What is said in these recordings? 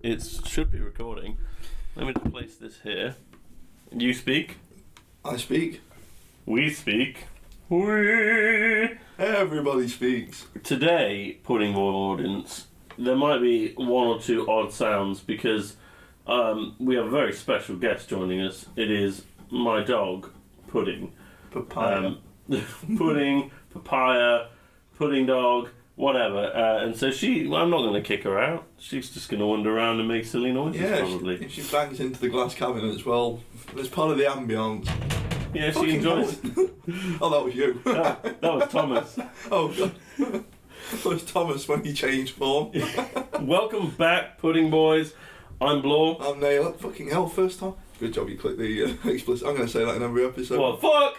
It should be recording. Let me just place this here. You speak. I speak. We speak. We. Everybody speaks. Today, Pudding Boy audience, there might be one or two odd sounds because we have a very special guest joining us. It is my dog, Pudding. Papaya. Pudding, papaya, pudding dog, whatever. And so I'm not going to kick her out. She's just going to wander around and make silly noises, probably. She bangs into the glass cabinets. Well, it's part of the ambience. Yeah, she enjoys. Oh, that was you. That was Thomas. Oh, God. That was Thomas when he changed form. Welcome back, Pudding Boys. I'm Blore. I'm Nail. Fucking hell, first time. Good job you clicked the explicit. I'm going to say that in every episode. Well, fuck!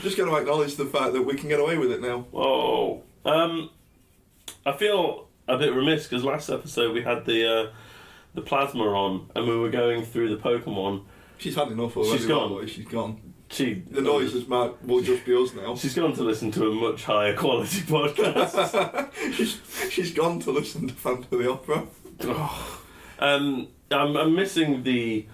Just going to acknowledge the fact that we can get away with it now. Whoa. I feel a bit remiss because last episode we had the plasma on and we were going through the Pokemon. She's had enough already. She's gone. She's gone. The noises will just be us now. She's gone to listen to a much higher quality podcast. she's gone to listen to Phantom of the Opera. I'm missing the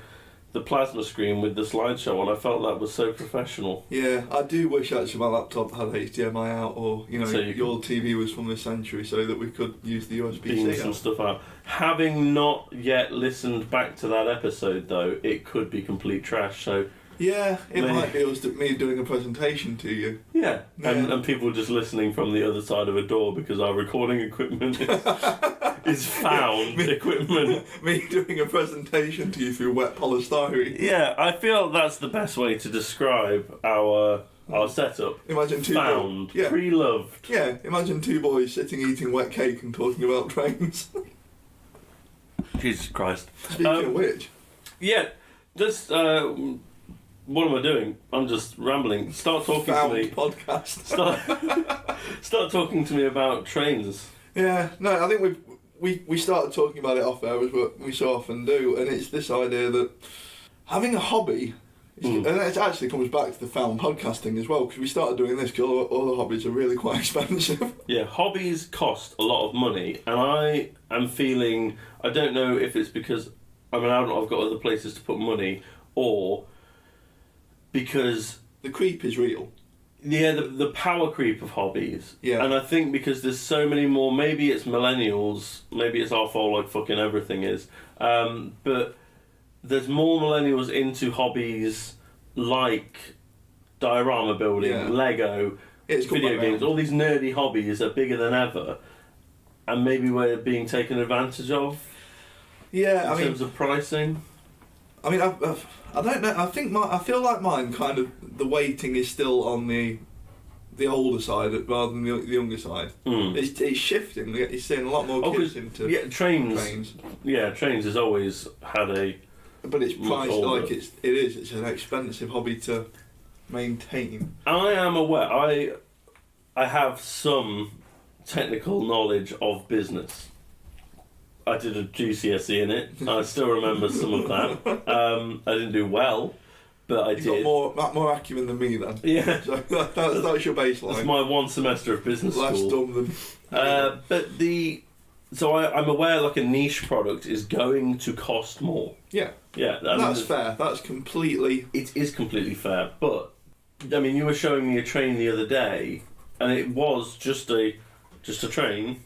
plasma screen with the slideshow on. I felt that was so professional. Yeah, I do wish actually my laptop had HDMI out, or so your TV was from this century, so that we could use the USB-C. Beam some stuff out. Having not yet listened back to that episode, though, it could be complete trash. So yeah, it might be me doing a presentation to you. Yeah. And people just listening from the other side of a door because our recording equipment is found equipment. Me doing a presentation to you through wet polystyrene. Yeah, I feel that's the best way to describe our setup. Imagine two found, boys, pre-loved. Yeah, imagine two boys sitting eating wet cake and talking about trains. Jesus Christ. Speaking of which. Yeah, just... what am I doing? I'm just rambling. Start talking to me. Podcast. Start talking to me about trains. Yeah, no, I think we started talking about it off air, as what we so often do, and it's this idea that having a hobby, and it actually comes back to the found podcasting as well, because we started doing this because all the hobbies are really quite expensive. Yeah, hobbies cost a lot of money, and I am feeling, I don't know if it's because I've got other places to put money, or because the creep is real. Yeah, the power creep of hobbies. Yeah. And I think because there's so many more, maybe it's millennials, maybe it's our fault like fucking everything is, but there's more millennials into hobbies like diorama building, Lego, video games, all these nerdy hobbies are bigger than ever, and maybe we're being taken advantage of. Yeah, in terms of pricing. I mean, I don't know. I feel like mine kind of the weighting is still on the older side rather than the younger side. It's shifting. You're seeing a lot more kids into trains. Yeah, trains has always had a. But it's priced like it is. It's an expensive hobby to maintain. I am aware. I have some technical knowledge of business. I did a GCSE in it. I still remember some of that. I didn't do well, but I did. You got more acumen than me then. Yeah. So that's your baseline. That's my one semester of business Less school. dumb than. So I'm aware like a niche product is going to cost more. Yeah. Yeah. That's fair. That's completely. It is completely fair, but I mean, you were showing me a train the other day, and it was just a train.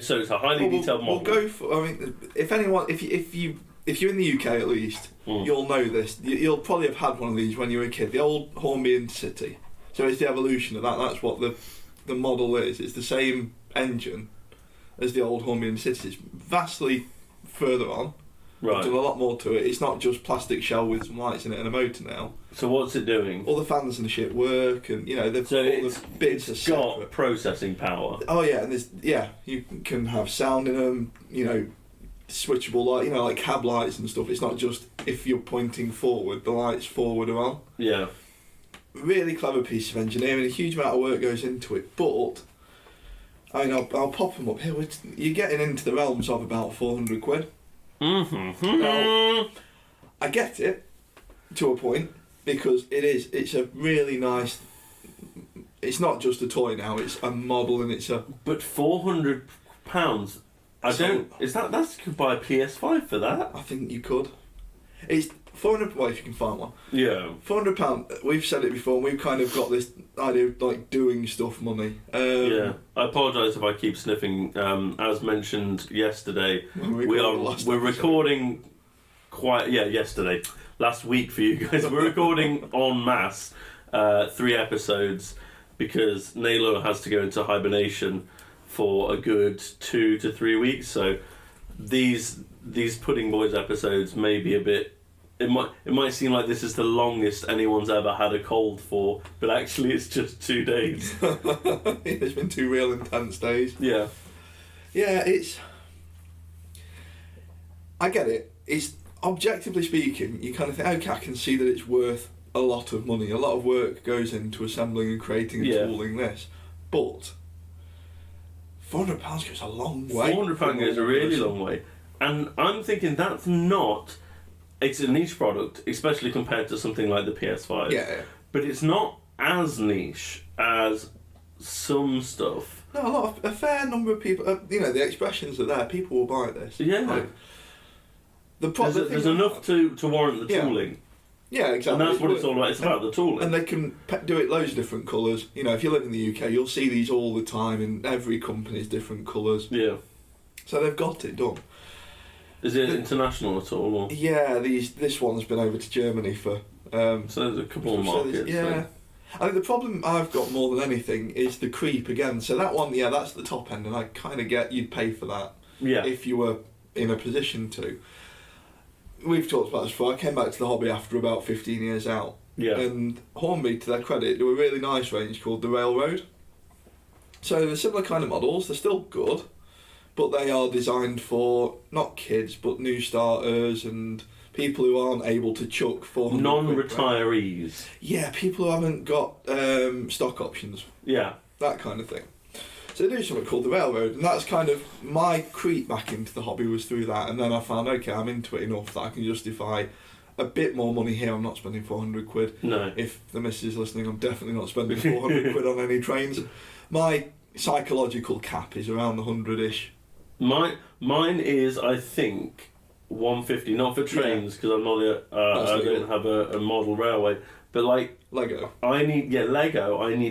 So it's a highly detailed model. We'll go for. I mean, if you're in the UK at least, you'll know this. You'll probably have had one of these when you were a kid. The old hornby intercity. So it's the evolution of that. That's what the model is. It's the same engine as the old hornby intercity. It's vastly further on. Right. There's a lot more to it. It's not just plastic shell with some lights in it and a motor now. So what's it doing? All the fans and shit work, and all the bits are separate. Got processing power. Oh yeah, and you can have sound in them. Switchable light. Like cab lights and stuff. It's not just if you're pointing forward, the lights forward are on. Yeah. Really clever piece of engineering. A huge amount of work goes into it, but I mean, I'll pop them up here. You're getting into the realms of about 400 quid. Mm-hmm. Now, I get it to a point because it's a really nice. It's not just a toy now; it's a model, and it's a. But £400 I don't. Is that's you could buy a PS5 for that? I think you could. It's £400. Well, if you can find one. Yeah. £400. We've said it before. And we've kind of got this idea of like doing stuff money. Yeah. I apologise if I keep sniffing. As mentioned yesterday, we're recording yesterday, last week for you guys. We're recording en masse 3 episodes because Naylor has to go into hibernation for a good 2 to 3 weeks. So these Pudding Boys episodes may be a bit. It might seem like this is the longest anyone's ever had a cold for, but actually it's just 2 days. It's been 2 real intense days. Yeah. Yeah, I get it. It's objectively speaking, you kind of think, okay, I can see that it's worth a lot of money. A lot of work goes into assembling and creating and tooling this, but £400 goes a long way. £400 goes a really long way, and I'm thinking that's not. It's a niche product, especially compared to something like the PS5. Yeah. But it's not as niche as some stuff. No, a fair number of people. The expressions are there. People will buy this. Yeah. Like, there's enough to warrant the tooling. Yeah, exactly. And that's what it's all about. It's about the tooling. And they can do it loads of different colours. If you live in the UK, you'll see these all the time in every company's different colours. Yeah. So they've got it done. Is it international at all? Or? Yeah, this one's been over to Germany for. So there's a couple of markets. Yeah. I think the problem I've got more than anything is the creep again. So that one, that's the top end, and I kind of get you'd pay for that. Yeah. If you were in a position to. We've talked about this before. I came back to the hobby after about 15 years out. Yeah. And Hornby, to their credit, do a really nice range called the Railroad. So they're similar kind of models. They're still good. But they are designed for not kids, but new starters and people who aren't able to chuck 400 non-retirees. Yeah, people who haven't got stock options. Yeah. That kind of thing. So they do something called the Railroad, and that's kind of my creep back into the hobby was through that. And then I found, okay, I'm into it enough that I can justify a bit more money here. I'm not spending 400 quid. No. If the missus is listening, I'm definitely not spending 400 quid on any trains. My psychological cap is around the 100-ish. Mine is, I think, 150. Not for trains because I'm not I don't have a model railway, but like Lego. I need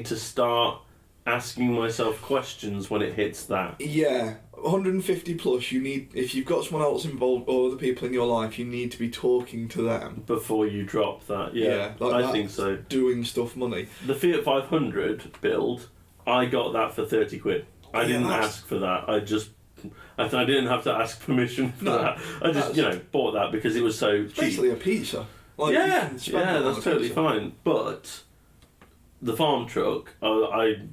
to start asking myself questions when it hits that. Yeah, 150 plus. You need, if you've got someone else involved or other people in your life, you need to be talking to them before you drop that. Yeah, I think so. Doing stuff money. The Fiat 500 build, I got that for 30 quid. I didn't ask for that. I didn't have to ask permission for that. I just, bought that because it was so cheap. Basically a pizza. Like, that's totally fine. But the farm truck, I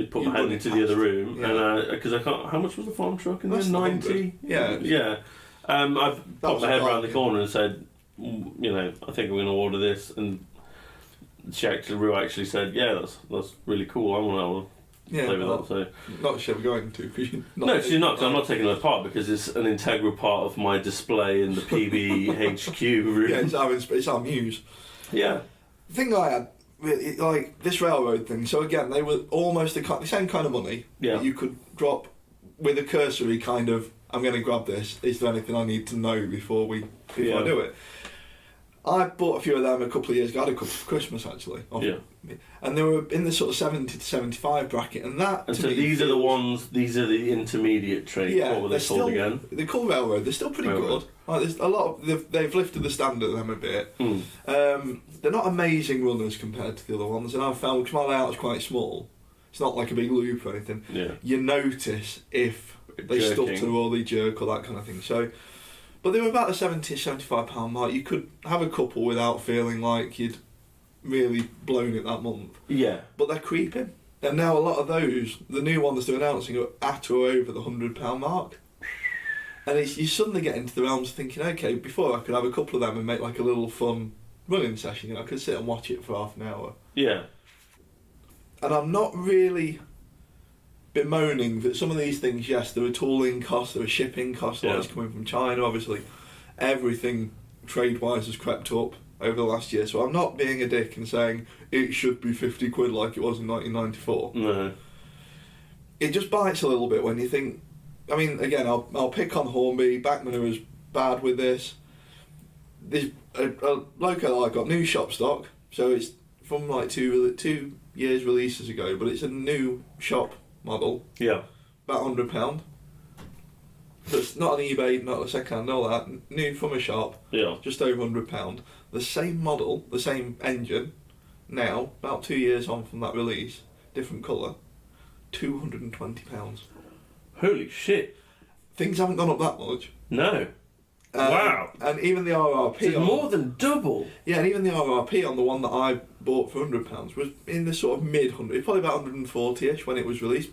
put my hand into the other room, and because I can't. How much was the farm truck in there? 90. Yeah. I popped my head around the corner and said, I think I'm going to order this, and Rue actually said, yeah, that's really cool. I want to. Play with that, so. Not sure we're going to. No, she's not. Cause I'm not taking it apart because it's an integral part of my display in the PBHQ room. Yeah, it's our muse. Yeah. The thing I had, really, like this railroad thing. So again, they were almost the same kind of money that you could drop with a cursory kind of. I'm going to grab this. Is there anything I need to know before I do it? I bought a few of them a couple of years ago. I had a couple for Christmas actually. And they were in the sort of 70 to 75 bracket, and that. And so these are the ones. These are the intermediate trains. Yeah, what were they called again? They're called Railroad. They're still pretty good. Like there's a lot of they've lifted the standard of them a bit. They're not amazing runners compared to the other ones, and I've found because my layout's quite small. It's not like a big loop or anything. Yeah. You notice if they stutter or they jerk or that kind of thing. So. But they were about the £70, £75 mark. You could have a couple without feeling like you'd really blown it that month. Yeah. But they're creeping. And now a lot of those, the new ones they're announcing, are at or over the £100 mark. And you suddenly get into the realms of thinking, okay, before I could have a couple of them and make like a little fun running session. I could sit and watch it for half an hour. Yeah. And I'm not really bemoaning that some of these things, yes, there are tooling costs, there are shipping costs, like it's coming from China, obviously. Everything trade-wise has crept up over the last year, so I'm not being a dick and saying it should be 50 quid like it was in 1994. No. It just bites a little bit when you think, I mean, again, I'll pick on Hornby. Bachmann was bad with this. There's a local I got new shop stock, so it's from like 2 years releases ago, but it's a new shop model. Yeah. About £100. So it's not on eBay, not a second hand, all that. New from a shop. Yeah. Just over £100. The same model, the same engine. Now, about 2 years on from that release, different colour, £220. Holy shit. Things haven't gone up that much. No. Wow. And even the RRP... It's more than double. Yeah, and even the RRP on the one that I bought for £100 was in the sort of mid-100s, probably about 140-ish when it was released.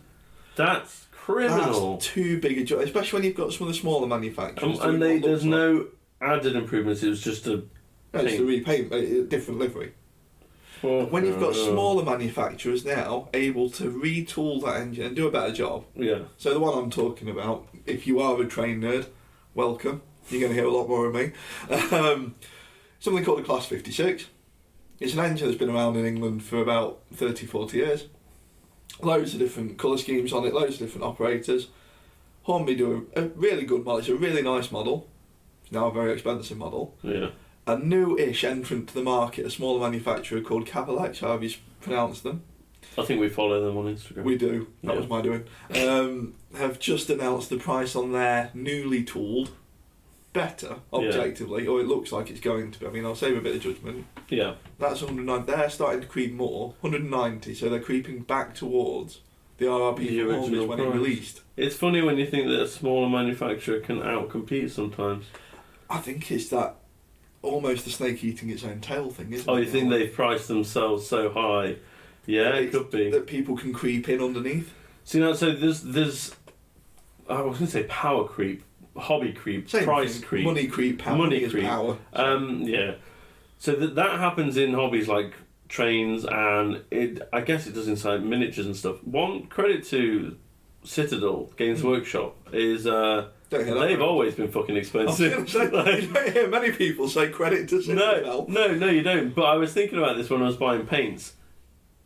That's criminal. That's too big a jump, especially when you've got some of the smaller manufacturers. And there's no added improvements, it was just a... No, it's a repaint, a different livery. When you've got smaller manufacturers now able to retool that engine and do a better job. Yeah. So the one I'm talking about, if you are a train nerd, welcome. You're going to hear a lot more of me. Something called a Class 56. It's an engine that's been around in England for about 30, 40 years. Loads of different colour schemes on it, loads of different operators. Hornby do a really good model. It's a really nice model. It's now a very expensive model. Yeah. A new-ish entrant to the market, a smaller manufacturer called qatayef, however you pronounce them. I think we follow them on Instagram. We do. That was my doing. Have just announced the price on their newly tooled, better, objectively, or it looks like it's going to be. I mean, I'll save a bit of judgment. Yeah. That's 190. They're starting to creep more. 190, so they're creeping back towards the RRP The original when price. it released. It's funny when you think that a smaller manufacturer can outcompete sometimes. I think it's that almost the snake eating its own tail thing, isn't it? Oh, you think they've priced themselves so high? Yeah, it could be. That people can creep in underneath. See, now, so there's I was going to say power creep, hobby creep, Same price thing. creep. Money creep, power. Money creep. Power. Yeah. So that happens in hobbies like trains, and I guess it does inside miniatures and stuff. One credit to Citadel Games Workshop is they've always been fucking expensive. You don't hear many people say credit to Citadel. No, you don't. But I was thinking about this when I was buying paints.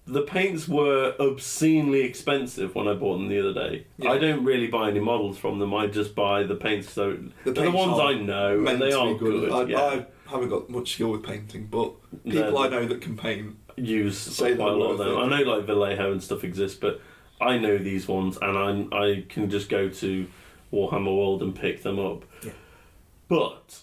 The paints were obscenely expensive when I bought them the other day. Yeah. I don't really buy any models from them. I just buy the paints. So they're the ones I know, and they are good. I haven't got much skill with painting, but people I know that can paint use quite a lot of them. I know like Vallejo and stuff exists, but I know these ones, and I can just go to Warhammer World and pick them up. Yeah. But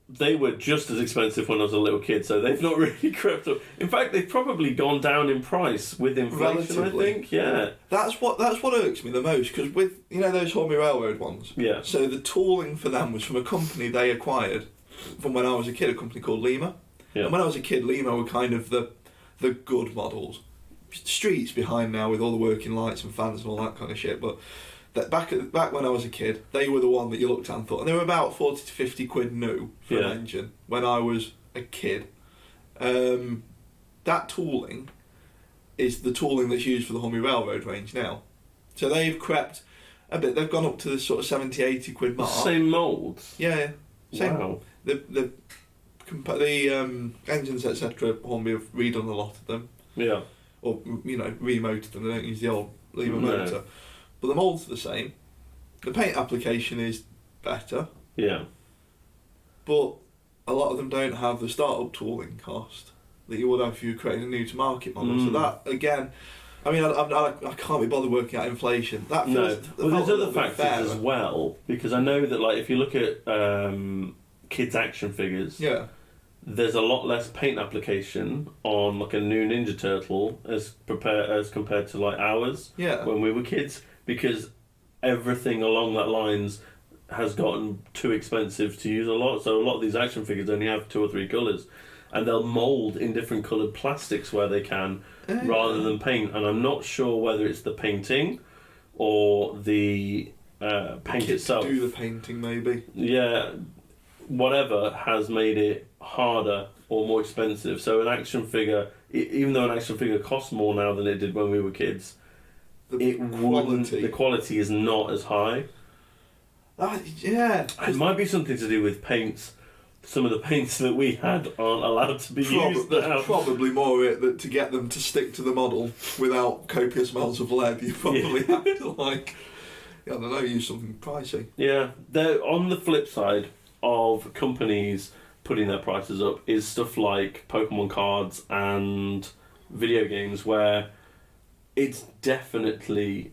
they were just as expensive when I was a little kid, so they've not really crept up. In fact, they've probably gone down in price with inflation. Relatively. I think, yeah. That's what irks me the most, because with those Hornby Railroad ones. Yeah. So the tooling for them was from a company they acquired from when I was a kid, a company called Lima. Yeah. And when I was a kid, Lima were kind of the good models. Streets behind now with all the working lights and fans and all that kind of shit, but back when I was a kid, they were the one that you looked at and thought, and they were about 40 to 50 quid new for an engine when I was a kid. That tooling is the tooling that's used for the Hornby Railroad range now. So they've crept a bit, they've gone up to the sort of 70, 80 quid mark. Same moulds? Yeah. Same. Wow. The engines, etc., Hornby have redone a lot of them. Yeah. Or, remoted them, they don't use the old Lima motor. But the moulds are the same. The paint application is better. Yeah. But a lot of them don't have the startup tooling cost that you would have if you were creating a new to market model. So that, again, I mean, I can't be bothered working out inflation. That feels, well, there's other factors as well, because I know that, like, if you look at kids' action figures, there's a lot less paint application on like a new Ninja Turtle as compared to like ours when we were kids, because everything along that lines has gotten too expensive to use a lot. So a lot of these action figures only have 2 or 3 colours, and they'll mould in different coloured plastics where they can rather than paint. And I'm not sure whether it's the painting or the paint itself. Do the painting maybe. Yeah, whatever has made it harder or more expensive. So an action figure, even though an action figure costs more now than it did when we were kids, the quality is not as high. It might be something to do with paints. Some of the paints that we had aren't allowed to be used now. Probably more it that to get them to stick to the model without copious amounts of lead, you probably have to Yeah, I don't know, use something pricey. Yeah, on the flip side of companies putting their prices up is stuff like Pokemon cards and video games, where it's definitely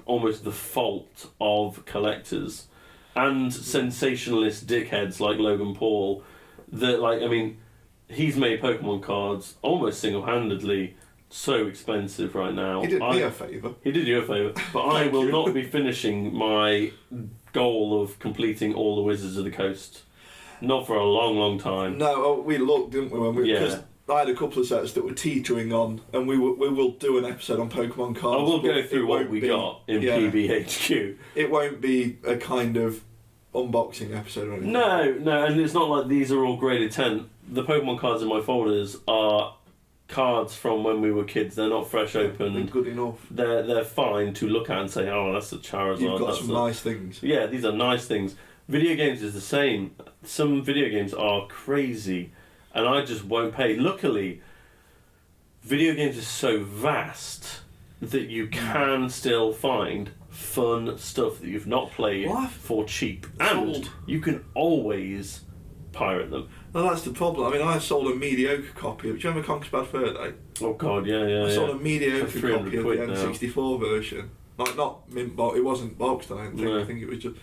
almost the fault of collectors and sensationalist dickheads like Logan Paul that, like, I mean, he's made Pokemon cards almost single-handedly so expensive right now. He did me a favour. He did you a favour, but I will not be finishing my goal of completing all the Wizards of the Coast. Not for a long, long time. No, we looked, didn't we? When we Yeah. Because I had a couple of sets that were teetering on, and we will do an episode on Pokemon cards. I will go but through it what won't we be- got in yeah. PBHQ. It won't be a kind of unboxing episode or anything. No, and it's not like these are all graded 10. The Pokemon cards in my folders are cards from when we were kids. They're not fresh open. They're good enough. They're fine to look at and say, oh, that's a Charizard. You've got that's some nice things. Yeah, these are nice things. Video games is the same. Some video games are crazy, and I just won't pay. Luckily, video games is so vast that you can still find fun stuff that you've not played Well, for cheap, and sold- you can always pirate them. No, that's the problem. I mean, I sold a mediocre copy of... Do you remember Conker's Bad Fur Day? Oh god, yeah. I sold a mediocre For 300 copy of quid the now. N64 version. Like, not mint box. It wasn't boxed, I don't think. No. I think it was just...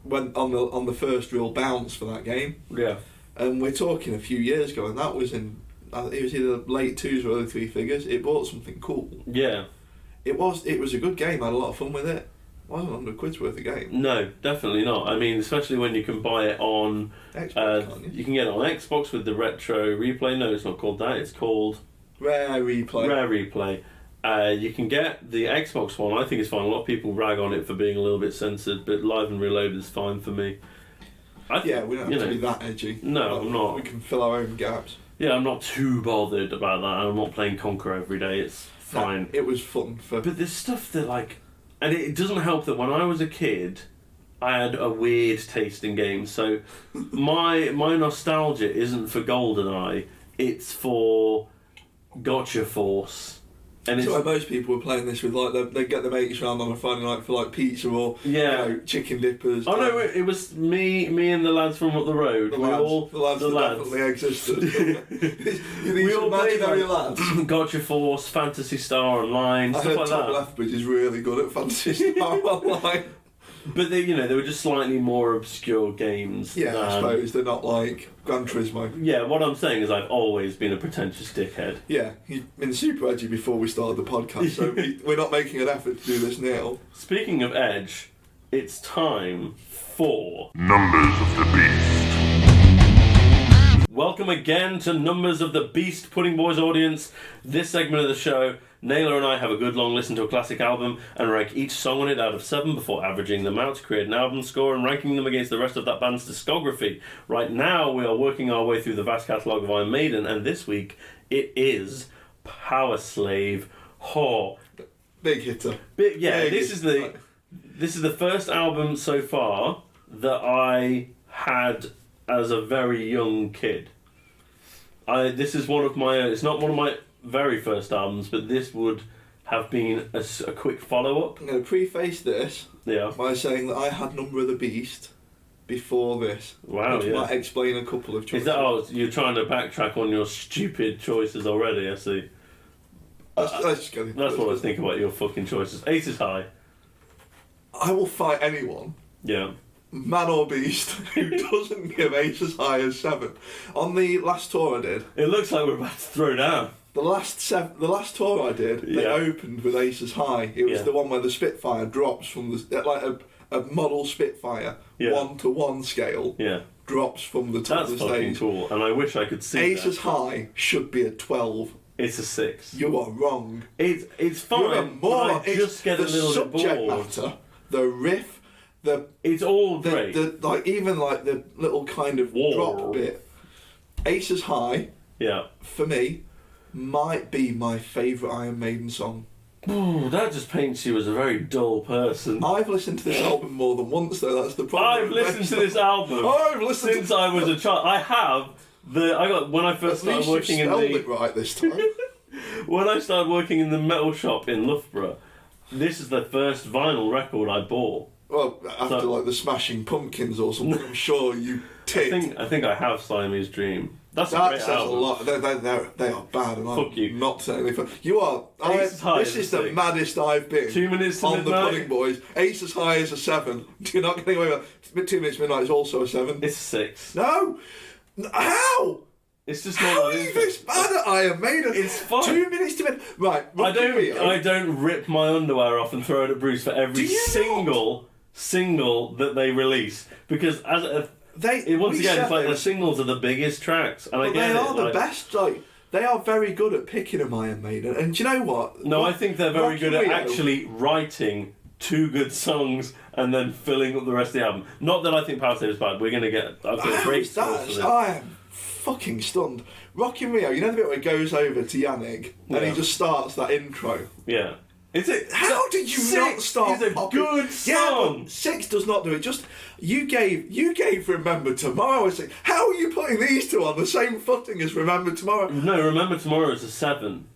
Went on the first real bounce for that game. Yeah. And we're talking a few years ago, and that was in... It was either late twos or early three figures. It bought something cool. Yeah. It was a good game. I had a lot of fun with it. It wasn't 100 quid's worth of game. No, definitely not. I mean, especially when you can buy it on... Xbox, can't you? you can get it on Xbox with the retro replay. No, it's not called that. It's called... Rare replay. Rare replay. You can get the Xbox one. I think it's fine. A lot of people rag on it for being a little bit censored, but Live and Reload is fine for me. Yeah, we don't have to be that edgy. No, I'm not. We can fill our own gaps. Yeah, I'm not too bothered about that. I'm not playing Conquer every day. It's fine. No, it was fun for... But there's stuff that, like... And it doesn't help that when I was a kid, I had a weird taste in games. So my nostalgia isn't for GoldenEye. It's for Gotcha Force. And So most people were playing this with, like, they get their mates round on a Friday night for, like, pizza or chicken dippers. Oh no, it was me and the lads from up the road. The lads definitely existed. We all played imaginary lads. Gotcha Force, Fantasy Star Online, I stuff heard like Tom that. Lethbridge is really good at Fantasy Star Online. But they were just slightly more obscure games. Yeah, than... I suppose they're not like Gran Turismo. Yeah, what I'm saying is I've always been a pretentious dickhead. Yeah, you've been super edgy before we started the podcast, so we're not making an effort to do this now. Speaking of edge, it's time for Numbers of the Beast. Welcome again to Numbers of the Beast, Pudding Boys audience. This segment of the show, Naylor and I have a good long listen to a classic album and rank each song on it out of 7 before averaging them out to create an album score and ranking them against the rest of that band's discography. Right now, we are working our way through the vast catalogue of Iron Maiden, and this week it is Powerslave. Big hitter. This is the first album so far that I had as a very young kid. This is one of my... It's not one of my very first albums, but this would have been a quick follow-up. I'm going to preface this Yeah. by saying that I had Number of the Beast before this. Wow, which yeah. might explain a couple of choices. Is that... you're trying to backtrack on your stupid choices already, I see. Let's just get into That's it. what I think about your fucking choices. Ace is high. I will fight anyone, Yeah. man or beast, who doesn't give Ace as high as 7. On the last tour I did, It looks like we're about to throw down. the last tour I did, they Yeah. opened with Ace as high. It was Yeah. the one where the Spitfire drops from the... Like a model Spitfire, Yeah. 1-to-1 scale, Yeah. drops from the top That's of the fucking stage. cool, and I wish I could see Ace that. as high should be a 12. It's a 6. You are wrong. It's You're a fine, but moron. I just get a the little bit subject bored. matter, the riff, It's all great. the even like the little kind of Whoa. drop bit. Ace is high, Yeah. for me, might be my favourite Iron Maiden song. Ooh, that just paints you as a very dull person. I've listened to this album more than once though, that's the problem. I've listened to this album I've listened since to I was a child. I have when I first At started least you working in spelled the it right this time. when I started working in the metal shop in Loughborough. this is the first vinyl record I bought. Well, after like the Smashing Pumpkins or something, I'm sure you ticked. I think I have Siamese Dream. That's a That great says album. a lot. They are bad, and Fuck you. not saying anything. You are. This is the 6. maddest I've been. 2 minutes to on midnight. the Pudding Boys. Ace as high as a 7. You're not getting away with that. 2 minutes to midnight is also a 7. It's 6. No, how? It's just How not are that you this bad at Iron Maiden? It's fine. 2 minutes to midnight. Right. I don't rip my underwear off and throw it at Bruce for every Do you single that they release, because once again it's like the singles are the biggest tracks, and I But get they it. are the best. Like they are very good at picking them, Iron Maiden. And do you know what? No, I think they're very good at Rio- actually writing 2 good songs and then filling up the rest of the album. Not that I think Powerslave is bad. We're gonna get. I've got a How great is score that? for this. I am fucking stunned. Rocky Rio, you know the bit where he goes over to Yannick and he Yeah. just starts that intro. Yeah. How did you not start? It's a popping? good song. Yeah, but 6 does not do it. Just you gave Remember Tomorrow a 6. How are you putting these two on the same footing as Remember Tomorrow? No, Remember Tomorrow is a 7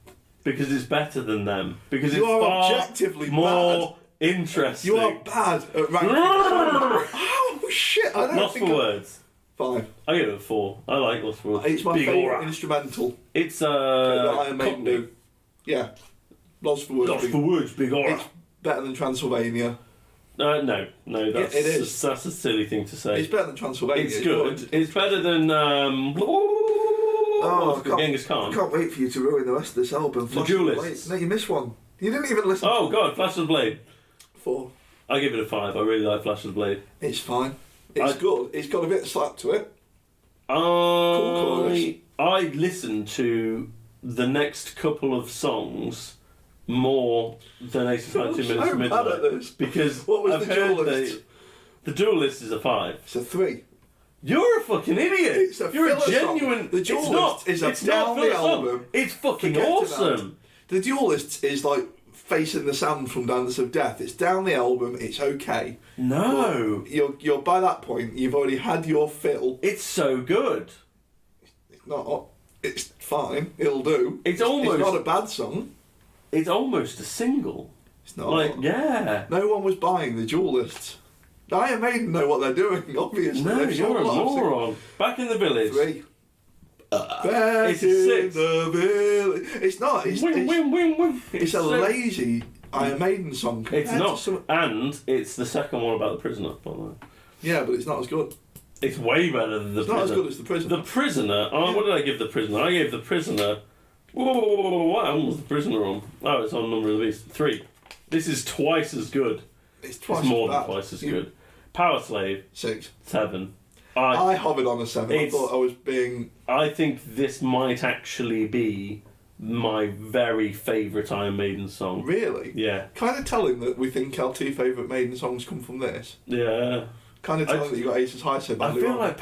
because it's better than them. Because You it's are far objectively more interesting. You are bad at ranking. Oh shit! I don't Lost think for Words. 5. I give it a 4. I like Lost for Words. It's my Big favourite aura. instrumental. It's that Iron Maiden Cockney. do. Yeah, Lost for Words. Lost for Words, Big aura. It's better than Transylvania. No, that's it is. That's a silly thing to say. It's better than Transylvania. It's good. It's better than Oh, Genghis I Khan. can't wait for you to ruin the rest of this album. The Flash of the Duelist. Blade. No, you missed one. You didn't even listen. Oh God, Flash of the Blade. 4. I give it a 5. I really like Flash of the Blade. It's fine. It's good. It's got a bit of slap to it. I listened to the next couple of songs more than 85 2 minutes to so bad at midnight this. because What was I've the heard Duelist? the Duelist is a 5. It's a 3. You're a fucking idiot. It's a You're a filler genuine. song. The it's Duelist not. is a It's not down filler the song. album. It's fucking Forget awesome. The Duelist is like facing the sand from Dance of Death. It's down the album. It's okay. No, But you're by that point. You've already had your fill. it's so good. It's not. It's fine. It'll do. It's It's almost- not a bad song. It's almost a single. It's not. Like, yeah. No one was buying the Duelists. Iron Maiden know what they're doing. Obviously, No, They've you're sold a lots of moron. Back in the village. 3. Back it's a in 6. the village. It's not. Win, win, win, win. It's a so- lazy Iron Maiden song. It's compared to not. some- And it's the second one about the prisoner, by the way. Yeah, but it's not as good. It's way better than the It's prisoner. not as good as the Prisoner. The prisoner. Oh, Yeah. what did I give the prisoner? I gave the prisoner. What album was the prisoner on? Oh, it's on Number of the Beast 3. This is twice as good. It's twice It's more as than bad. twice as good. Powerslave 6. 7. I hovered on a 7. I It's- thought I was being. I think this might actually be my very favourite Iron Maiden song. Really? Yeah. Kind of telling that we think our 2 favourite Maiden songs come from this. Yeah. Kind of telling that you got Aces High so I badly feel wrong. like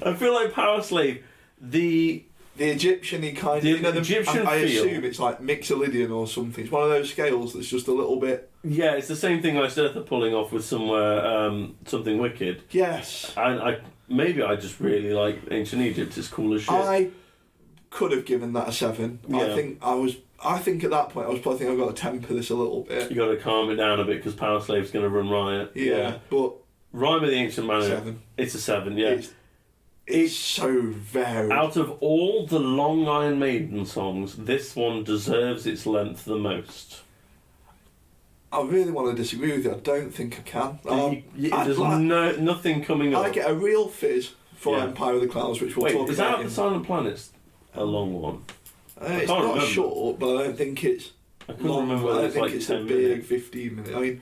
I feel like Powerslave. The Egyptian-y kind The of. You know, Egyptian I feel. assume it's like Mixolydian or something. It's one of those scales that's just a little bit. yeah, it's the same thing I started pulling off with something wicked. Yes. And I just really like Ancient Egypt. It's cool as shit. I could have given that a 7. Yeah. I think at that point I was probably thinking I've got to temper this a little bit. You got to calm it down a bit because Powerslave's going to run riot. Yeah, but Rhyme of the Ancient Mariner. 7. It's a 7. Yeah. It's so varied. Out of all the long Iron Maiden songs, this one deserves its length the most. I really want to disagree with you. I don't think I can. There's nothing coming up. I get a real fizz for Yeah. Empire of the Clouds, which we'll Wait, talk is about. Out of the Silent Planets a long one? It's can't not remember. short, but I don't think it's I couldn't long. remember I whether don't it's think like it's 10 a big minutes. 15 minute. I mean,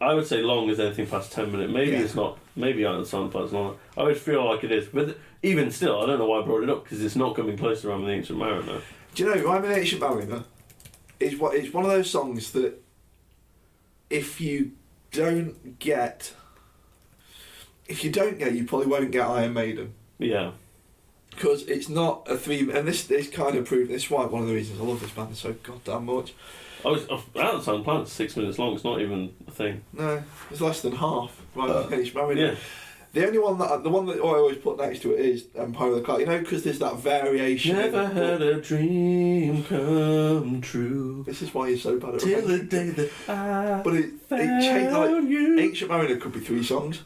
I would say long as anything past 10 minutes. Maybe Yeah. it's not. Maybe Out of the Silent Planet's longer. I would feel like it is. But even still, I don't know why I brought it up because it's not coming close to Rhyme of the Ancient Mariner. do you know, I'm an Ancient Mariner. It's one of those songs that if you don't get, you probably won't get Iron Maiden. Yeah. Because it's not a 3, and this kind of proves. This is why one of the reasons I love this band so goddamn much. Out of the Silent Planet's 6 minutes long. It's not even a thing. No, it's less than half. Right, Ancient Mariner. Yeah. The only one the one that I always put next to it is Empire of the Cloud. You know, because there's that variation. Never had a dream come true. This is why you're so bad at till the day that I But it changed, like, you. Ancient Mariner could be 3 songs.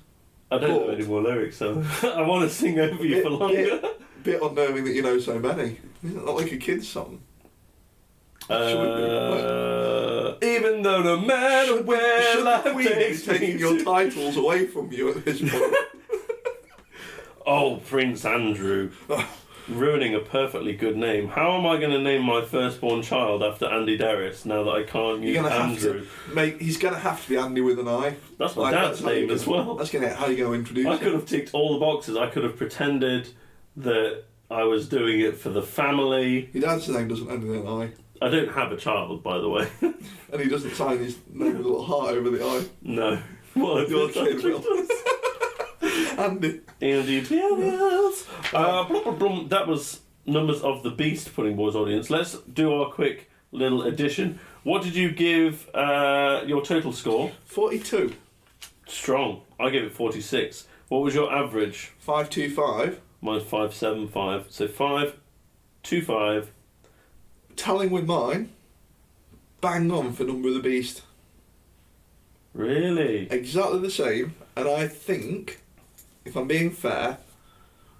I don't know any more lyrics, so I want to sing over you for longer. Bit unnerving that you know so many. Isn't that like a kid's song? Even though no matter where life takes me taking your titles away from you at this point. Oh, Prince Andrew. Ruining a perfectly good name. How am I going to name my firstborn child after Andy Darris now that I can't use Andrew? He's going to have to be Andy with an I. That's my dad's name as well. That's how you're going to introduce him. I could have ticked all the boxes. I could have pretended that I was doing it for the family. Your dad's name doesn't end in an I. I don't have a child, by the way. And he doesn't sign his name with a little heart over the I. No. What? Your kid will. Andy. Andy Daniels. That was Numbers of the Beast, Pudding Boys audience. Let's do our quick little addition. What did you give your total score? 42. Strong. I gave it 46. What was your average? 525. Mine's 575. So 525. Tallying with mine, bang on for Number of the Beast. Really? Exactly the same, and I think, if I'm being fair,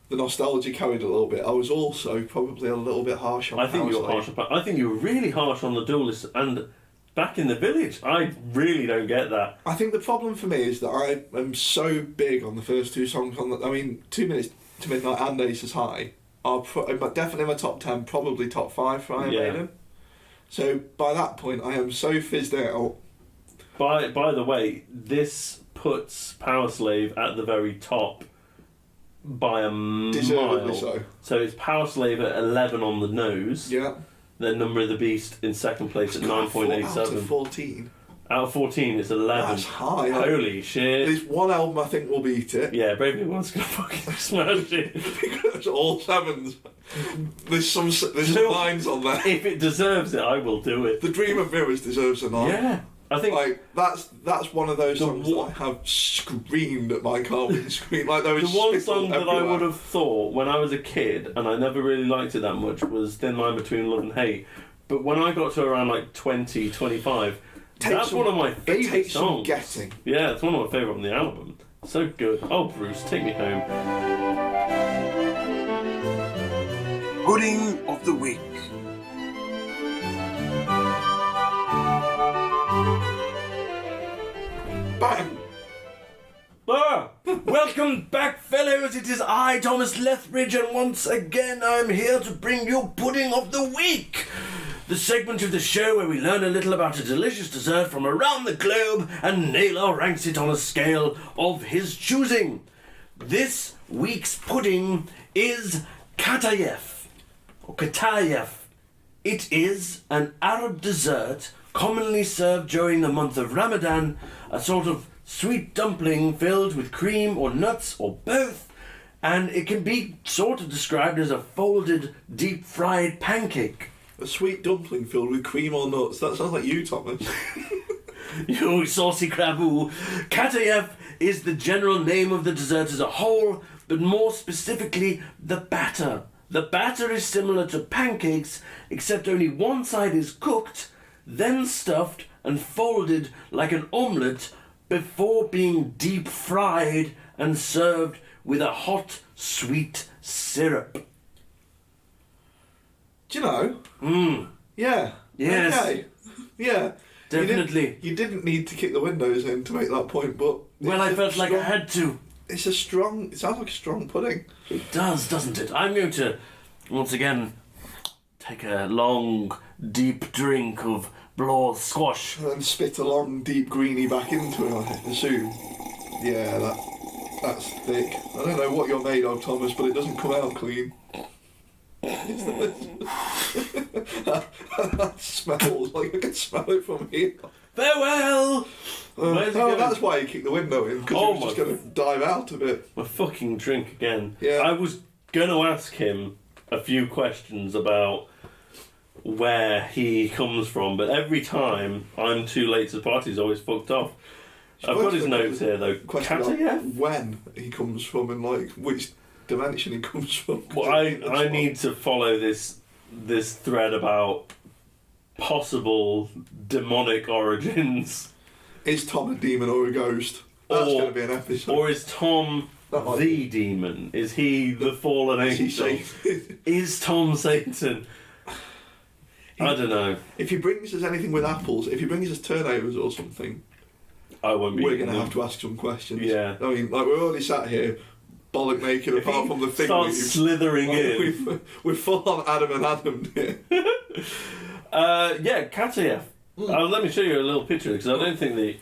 the nostalgia carried a little bit. I was also probably a little bit harsh on I think you were harsh on... I think you were really harsh on the Duelist and Back in the Village. I really don't get that. I think the problem for me is that I am so big on the first 2 songs. 2 Minutes to Midnight and Aces High are definitely in my top 10, probably top 5 for Iron Maiden. So by that point, I am so fizzed out. By the way, this puts Powerslave at the very top by a Deservedly mile. so. So it's Powerslave at 11 on the nose. Yeah. Then Number of the Beast in second place at 9.87. Out of 14. Out of 14, it's 11. That's high. Holy shit. There's one album I think will beat it. Yeah, Brave New World's gonna fucking smash it. Because all 7s. There's some lines on there. If it deserves it, I will do it. The Dream of Mirrors deserves a 9. Yeah. I think that's one of those songs that I have screamed at my car with the screen. Like there was the one song that everywhere. I would have thought when I was a kid, and I never really liked it that much, was Thin Line Between Love and Hate. But when I got to around like 20, 25, that's one of my favourite songs. Getting. Yeah, it's one of my favourite on the album. So good. Oh, Bruce, take me home. Pudding of the Week. Bang! Welcome back, fellows. It is I, Thomas Lethbridge, and once again I'm here to bring you Pudding of the Week, the segment of the show where we learn a little about a delicious dessert from around the globe and Naylor ranks it on a scale of his choosing. This week's pudding is qatayef, or qatayef. It is an Arab dessert commonly served during the month of Ramadan, a sort of sweet dumpling filled with cream or nuts or both, and it can be sort of described as a folded, deep-fried pancake. A sweet dumpling filled with cream or nuts. That sounds like you, Thomas. You saucy craboo. Qatayef is the general name of the dessert as a whole, but more specifically, the batter. The batter is similar to pancakes, except only one side is cooked, then stuffed and folded like an omelette before being deep fried and served with a hot, sweet syrup. Do you know? Yeah. Yes. Okay. Yeah. Definitely. You didn't need to kick the windows in to make that point, but... Well, I felt like I had to. It sounds like a strong pudding. It does, doesn't it? I'm going to, once again, take a long, deep drink of Blaw's squash. And then spit a long, deep greenie back into it, I assume. Yeah, that's thick. I don't know what you're made of, Thomas, but it doesn't come out clean. That smells like I can smell it from here. Farewell! That's why you kicked the window in, because you were just going to dive out of it. My fucking drink again. Yeah. I was going to ask him a few questions about where he comes from, but every time I'm too late to the party, he's always fucked off. I've got his notes here though. Qatayef? When he comes from and like which dimension he comes from. Well, I need to follow this thread about possible demonic origins. Is Tom a demon or a ghost? That's going to be an episode. Or is Tom the demon? Is he the fallen angel? Is Tom Satan? I don't know. If he brings us anything with apples, if he brings us turnovers or something, I won't be. We're going to have to ask some questions. Yeah. I mean, like we're already sat here, bollock naked. If apart from the thing starts slithering in, we're full on Adam and Adam here. Yeah, Qatayef. Let me show you a little picture because I don't think they.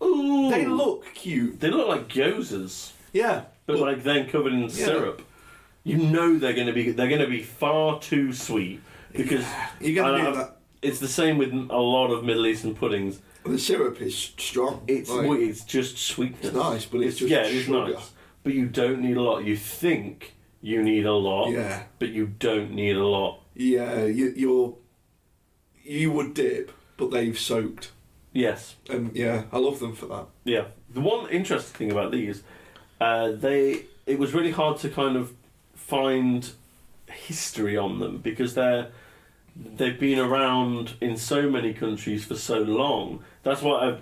Ooh, they look cute. They look like gyozas. Yeah, but like then covered in syrup. You know they're going to be far too sweet because you're going to do that. It's the same with a lot of Middle Eastern puddings. The syrup is strong. It's just sweetness. It's nice, but it's just it sugar. is nice. But you don't need a lot. You think you need a lot, but you don't need a lot. Yeah, you would dip, but they've soaked. Yes. And yeah, I love them for that. Yeah. The one interesting thing about these, it was really hard to kind of find history on them because they've been around in so many countries for so long. That's why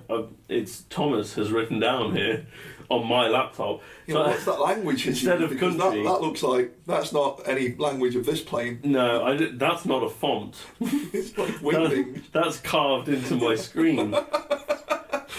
it's Thomas has written down here on my laptop. You know, what's that language? Instead of country, that looks like that's not any language of this plane. No, that's not a font. It's like winging. That's carved into my screen.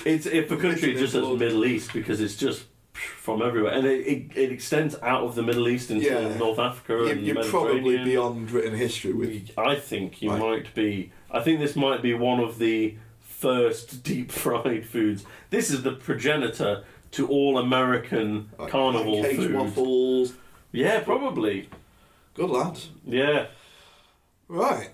If the country just says Middle East because it's just from everywhere, and it extends out of the Middle East into North Africa and you're probably beyond written history with. I think you might be. I think this might be one of the first deep fried foods. This is the progenitor to all American carnival pancakes, food. Waffles. Yeah, probably. Good lads. Yeah. Right.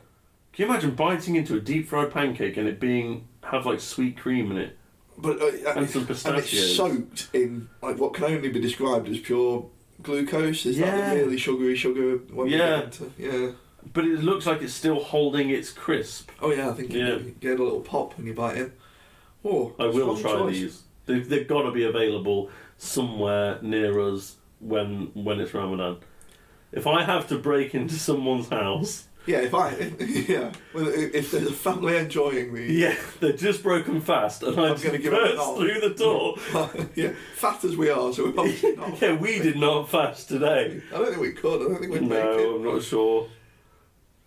Can you imagine biting into a deep fried pancake and it have like sweet cream in it? But and some pistachios. And it's soaked in like what can only be described as pure glucose. Is that the really sugary sugar? Yeah. But it looks like it's still holding its crisp. Oh yeah, I think you get a little pop when you bite in. Oh, I will try these. They've got to be available somewhere near us when it's Ramadan. If I have to break into someone's house. Yeah, if there's a family enjoying these. Yeah, they're just broken fast, and I'm going to give burst through the door. Yeah, fat as we are, so we're obviously not. Yeah, we did not fast today. I don't think we could. I don't think we'd make it. No, I'm not sure.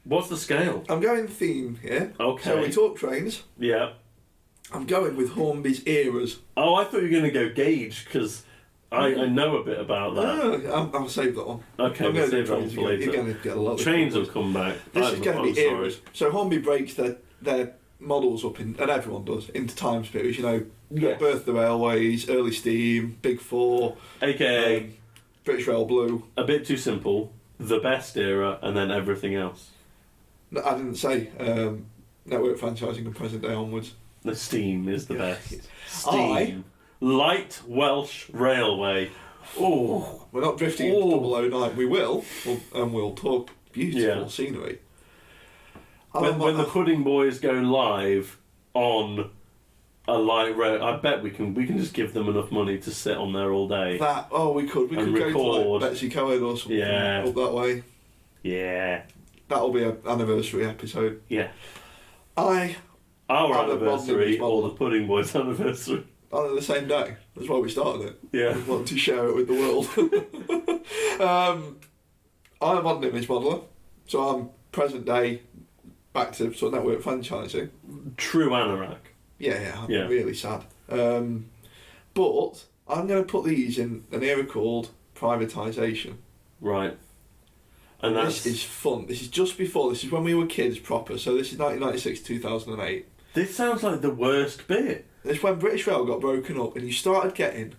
What's the scale? I'm going theme here. Okay. So we talk trains. Yeah. I'm going with Hornby's eras. Oh, I thought you were going to go gauge, because I know a bit about that. No, I'll save that one. Okay, we'll save that one for later. You're going to get a lot of trains will come back. This is going to be eras. So Hornby breaks their models up, and everyone does, into time series. You know, Birth of the Railways, Early Steam, Big Four. AKA... British Rail Blue. A bit too simple. The best era, and then everything else. No, I didn't say network franchising and present day onwards. The Steam is the best. Steam. Light Welsh Railway. Oh, we're not drifting into 009. We will, and we'll talk beautiful scenery. When the Pudding Boys go live on a light rail, I bet we can just give them enough money to sit on there all day. We could record. Go to like Betsy Cohen or something up that way. Yeah. That'll be an anniversary episode. Yeah. Our anniversary or the Pudding Boys' anniversary. On the same day. That's why we started it. Yeah. We want to share it with the world. I'm a modern image modeller, so I'm present day back to sort of network franchising. True anorak. Yeah, I'm really sad. But I'm going to put these in an era called privatisation. Right. And this is fun. This is just before. This is when we were kids proper. So this is 1996 2008. This sounds like the worst bit. It's when British Rail got broken up and you started getting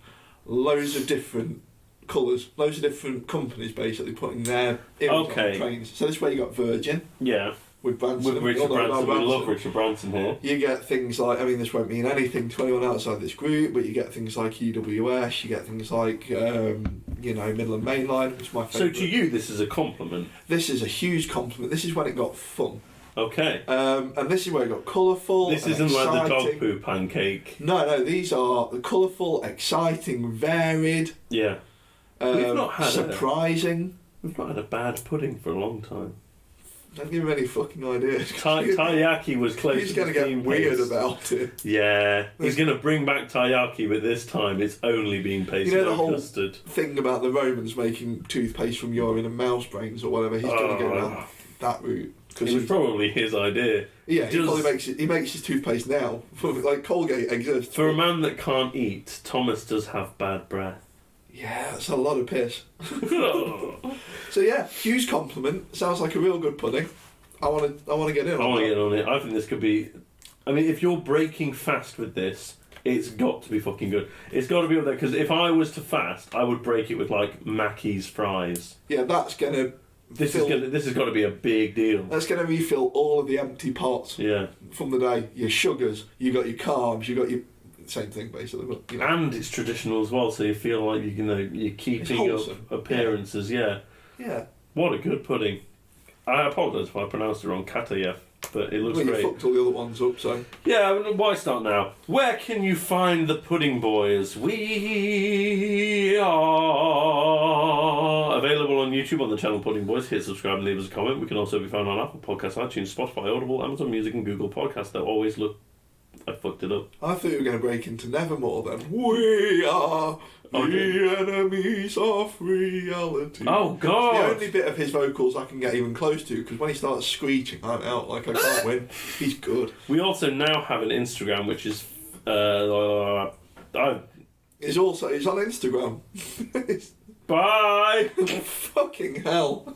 loads of different colours, loads of different companies basically putting their image on trains. So this is where you got Virgin. Yeah. With Branson. With Richard Branson. We love Richard Branson here. You get things like, I mean, this won't mean anything to anyone outside this group, but you get things like UWS, you get things like, Midland Main Line, which is my favourite. So to you, this is a compliment? This is a huge compliment. This is when it got fun. Okay. And this is where it got colourful. This and isn't exciting. like the dog poo pancake. No, these are the colourful, exciting, varied. Yeah. We've not had surprising. We've not had a bad pudding for a long time. Don't give him any fucking ideas. Taiyaki was close. He's going to get weird about it. Yeah, he's going to bring back taiyaki, but this time it's only being pasted the whole custard. thing about the Romans making toothpaste from urine and mouse brains or whatever. He's going to go down that route. It was probably his idea. Yeah, he probably makes his toothpaste now. Like Colgate exists. For a man that can't eat, Thomas does have bad breath. Yeah, that's a lot of piss. So yeah, huge compliment. Sounds like a real good pudding. I want to get in. I want to get on it. I think this could be. I mean, if you're breaking fast with this, it's got to be fucking good. It's got to be up there because if I was to fast, I would break it with like Mackey's fries. Yeah, that's gonna. This has got to be a big deal. That's gonna refill all of the empty pots. Yeah. From the day, your sugars, you got your carbs, you got your. Same thing basically, but you know. And it's traditional as well, so you feel like you're keeping up appearances. Yeah. Yeah. What a good pudding! I apologise if I pronounced it wrong, qatayef, but it looks great. You fucked all the other ones up, so. Yeah, why start now? Where can you find the Pudding Boys? We are available on YouTube on the channel Pudding Boys. Hit subscribe and leave us a comment. We can also be found on Apple Podcasts, iTunes, Spotify, Audible, Amazon Music, and Google Podcasts. They always look. I fucked it up. I thought you were going to break into Nevermore then. We are the enemies of reality. Oh, God. It's the only bit of his vocals I can get even close to, because when he starts screeching, I'm out like I can't win. He's good. We also now have an Instagram, which is... It's on Instagram. Bye! Fucking hell.